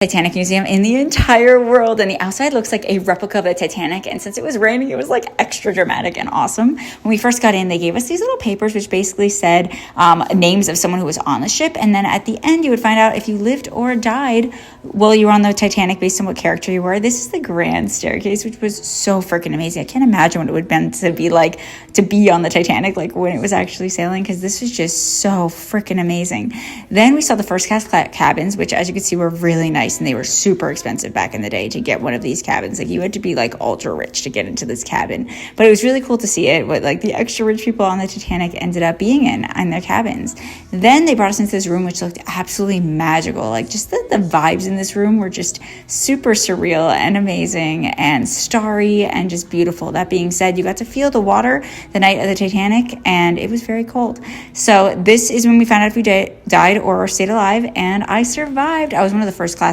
Titanic museum in the entire world, and the outside looks like a replica of the Titanic. And since it was raining, it was like extra dramatic and awesome. When we first got in, they gave us these little papers which basically said names of someone who was on the ship, and then at the end you would find out if you lived or died while you were on the Titanic based on what character you were. This is the grand staircase, which was so freaking amazing. I can't imagine what it would have been to be like to be on the Titanic like when it was actually sailing, because this was just so freaking amazing. Then we saw the first class cabins, which as you can see were really nice, and they were super expensive back in the day to get one of these cabins. Like you had to be like ultra rich to get into this cabin, but it was really cool to see it, what like the extra rich people on the Titanic ended up being in their cabins. Then they brought us into this room which looked absolutely magical. Like just the vibes in this room were just super surreal and amazing and starry and just beautiful. That being said, you got to feel the water the night of the Titanic, and it was very cold. So this is when we found out if we died or stayed alive, and I survived. I was one of the first class